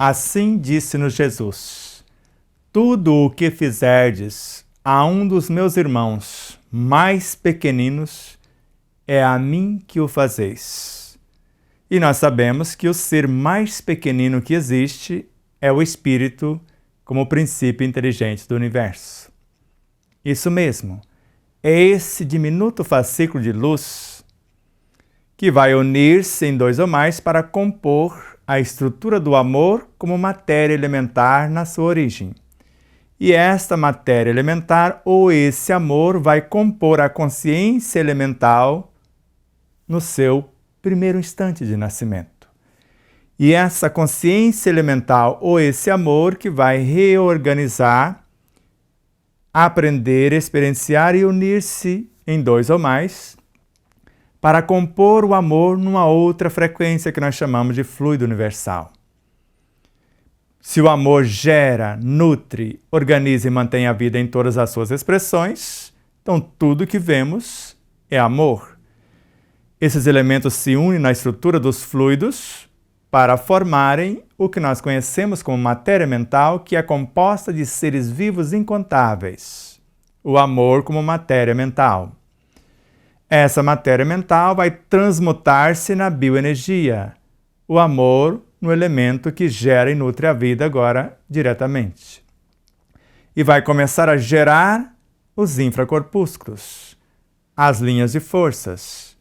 Assim disse-nos Jesus: tudo o que fizerdes a um dos meus irmãos mais pequeninos, é a mim que o fazeis. E nós sabemos que o ser mais pequenino que existe é o Espírito, como princípio inteligente do universo. Isso mesmo, é esse diminuto fascículo de luz que vai unir-se em dois ou mais para compor a estrutura do amor como matéria elementar na sua origem. E esta matéria elementar, ou esse amor, vai compor a consciência elemental no seu primeiro instante de nascimento. E essa consciência elemental, ou esse amor, que vai reorganizar, aprender, experienciar e unir-se em dois ou mais, para compor o amor numa outra frequência que nós chamamos de fluido universal. Se o amor gera, nutre, organiza e mantém a vida em todas as suas expressões, então tudo que vemos é amor. Esses elementos se unem na estrutura dos fluidos para formarem o que nós conhecemos como matéria mental, que é composta de seres vivos incontáveis. O amor como matéria mental. Essa matéria mental vai transmutar-se na bioenergia. O amor no elemento que gera e nutre a vida agora diretamente. E vai começar a gerar os infracorpúsculos, as linhas de forças,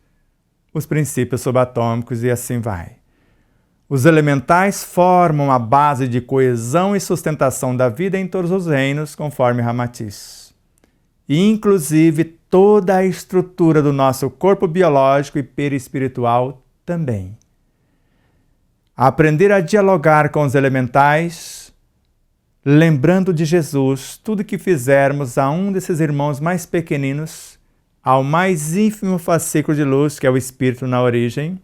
os princípios subatômicos e assim vai. Os elementais formam a base de coesão e sustentação da vida em todos os reinos, conforme Ramatiz. E inclusive toda a estrutura do nosso corpo biológico e perispiritual também. Aprender a dialogar com os elementais, lembrando de Jesus, tudo que fizermos a um desses irmãos mais pequeninos, ao mais ínfimo fascículo de luz, que é o Espírito na origem,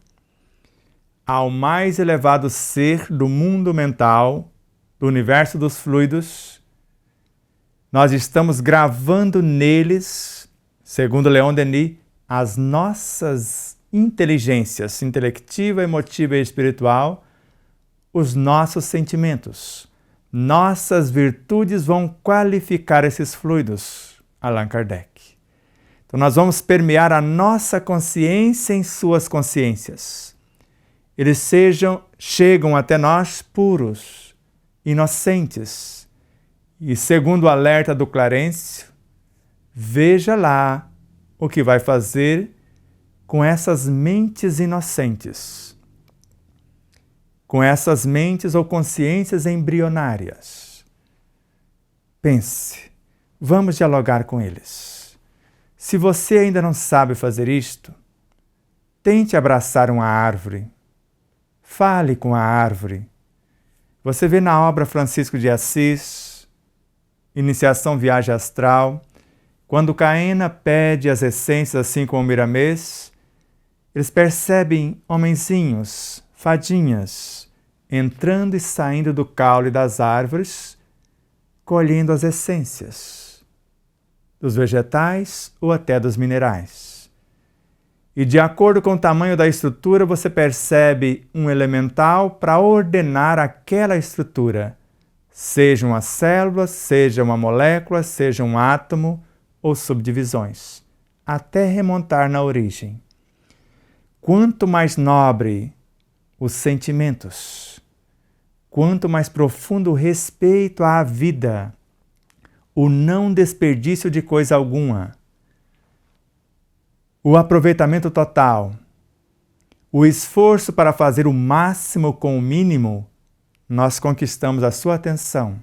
ao mais elevado ser do mundo mental, do universo dos fluidos, nós estamos gravando neles, segundo Leon Denis, as nossas inteligências intelectiva, emotiva e espiritual, os nossos sentimentos. Nossas virtudes vão qualificar esses fluidos, Allan Kardec. Então nós vamos permear a nossa consciência em suas consciências. Eles chegam até nós puros, inocentes. E segundo o alerta do Clarencio, veja lá o que vai fazer com essas mentes inocentes, com essas mentes ou consciências embrionárias. Pense, vamos dialogar com eles. Se você ainda não sabe fazer isto, tente abraçar uma árvore. Fale com a árvore. Você vê na obra Francisco de Assis, Iniciação Viagem Astral, quando Caena pede as essências, assim como Miramês, eles percebem homenzinhos, fadinhas, entrando e saindo do caule das árvores, colhendo as essências dos vegetais ou até dos minerais. E de acordo com o tamanho da estrutura, você percebe um elemental para ordenar aquela estrutura, seja uma célula, seja uma molécula, seja um átomo ou subdivisões, até remontar na origem. Quanto mais nobre os sentimentos, quanto mais profundo o respeito à vida, o não desperdício de coisa alguma, o aproveitamento total, o esforço para fazer o máximo com o mínimo, nós conquistamos a sua atenção.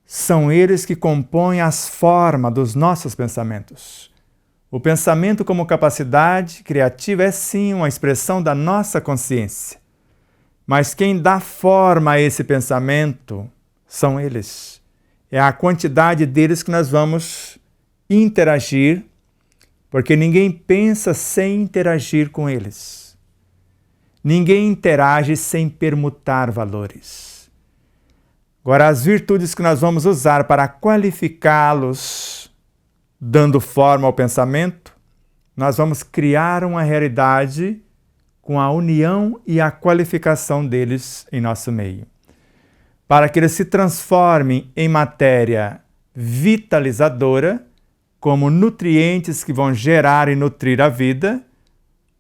São eles que compõem as formas dos nossos pensamentos. O pensamento como capacidade criativa é sim uma expressão da nossa consciência. Mas quem dá forma a esse pensamento são eles. É a quantidade deles que nós vamos interagir, porque ninguém pensa sem interagir com eles. Ninguém interage sem permutar valores. Agora, as virtudes que nós vamos usar para qualificá-los, dando forma ao pensamento, nós vamos criar uma realidade com a união e a qualificação deles em nosso meio, para que eles se transformem em matéria vitalizadora, como nutrientes que vão gerar e nutrir a vida,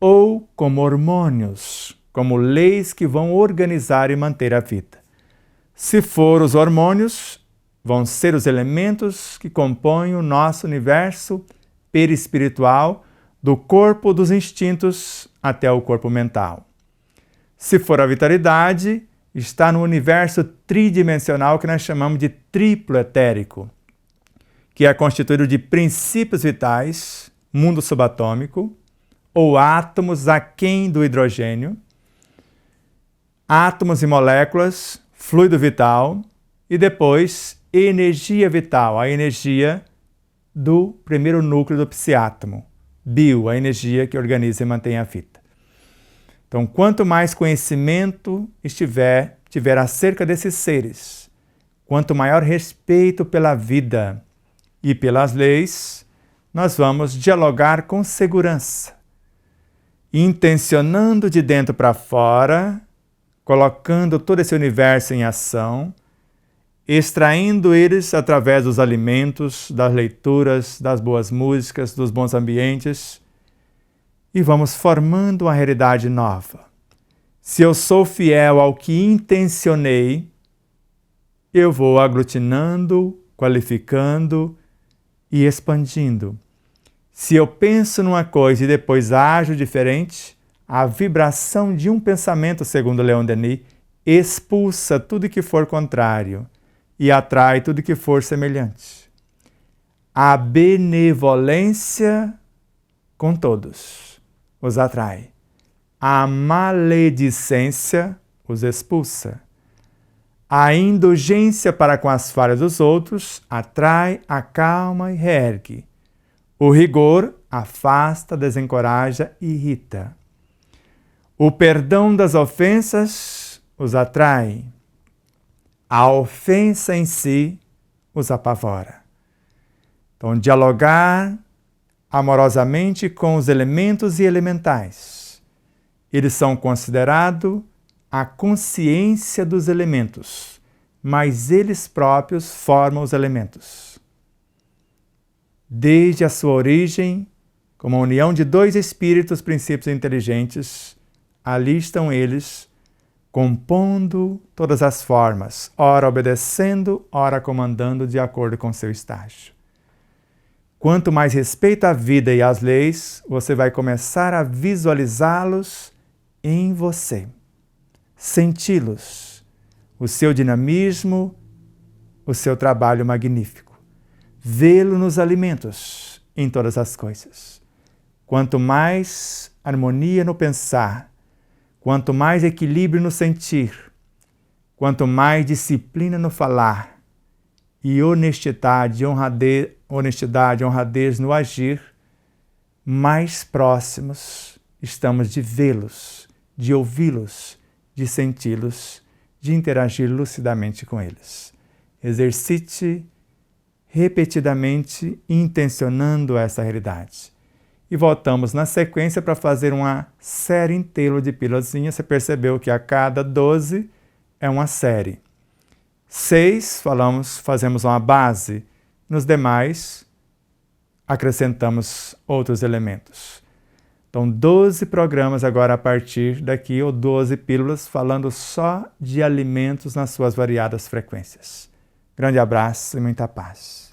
ou como hormônios, como leis que vão organizar e manter a vida. Se for os hormônios, vão ser os elementos que compõem o nosso universo perispiritual, do corpo dos instintos até o corpo mental. Se for a vitalidade, está no universo tridimensional que nós chamamos de triplo etérico, que é constituído de princípios vitais, mundo subatômico, ou átomos aquém do hidrogênio, átomos e moléculas, fluido vital, e depois energia vital, a energia do primeiro núcleo do psiátomo, bio, a energia que organiza e mantém a vida. Então, quanto mais conhecimento tiver acerca desses seres, quanto maior respeito pela vida e pelas leis, nós vamos dialogar com segurança, intencionando de dentro para fora, colocando todo esse universo em ação, extraindo eles através dos alimentos, das leituras, das boas músicas, dos bons ambientes, e vamos formando uma realidade nova. Se eu sou fiel ao que intencionei, eu vou aglutinando, qualificando e expandindo. Se eu penso numa coisa e depois ajo diferente, a vibração de um pensamento, segundo Leon Denis, expulsa tudo que for contrário e atrai tudo que for semelhante. A benevolência com todos os atrai. A maledicência os expulsa. A indulgência para com as falhas dos outros atrai, acalma e reergue. O rigor afasta, desencoraja e irrita. O perdão das ofensas os atrai. A ofensa em si os apavora. Então, dialogar amorosamente com os elementos e elementais. Eles são considerados a consciência dos elementos, mas eles próprios formam os elementos. Desde a sua origem, como a união de dois espíritos, princípios inteligentes, ali estão eles, compondo todas as formas, ora obedecendo, ora comandando de acordo com seu estágio. Quanto mais respeita a vida e as leis, você vai começar a visualizá-los em você, senti-los, o seu dinamismo, o seu trabalho magnífico, vê-lo nos alimentos, em todas as coisas. Quanto mais harmonia no pensar, quanto mais equilíbrio no sentir, quanto mais disciplina no falar e honestidade, honradez no agir, mais próximos estamos de vê-los, de ouvi-los, de senti-los, de interagir lucidamente com eles. Exercite repetidamente, intencionando essa realidade. E voltamos na sequência para fazer uma série inteira de pílulazinhas. Você percebeu que a cada 12 é uma série. 6, fazemos uma base. Nos demais, acrescentamos outros elementos. Então, 12 programas agora a partir daqui, ou 12 pílulas, falando só de alimentos nas suas variadas frequências. Grande abraço e muita paz.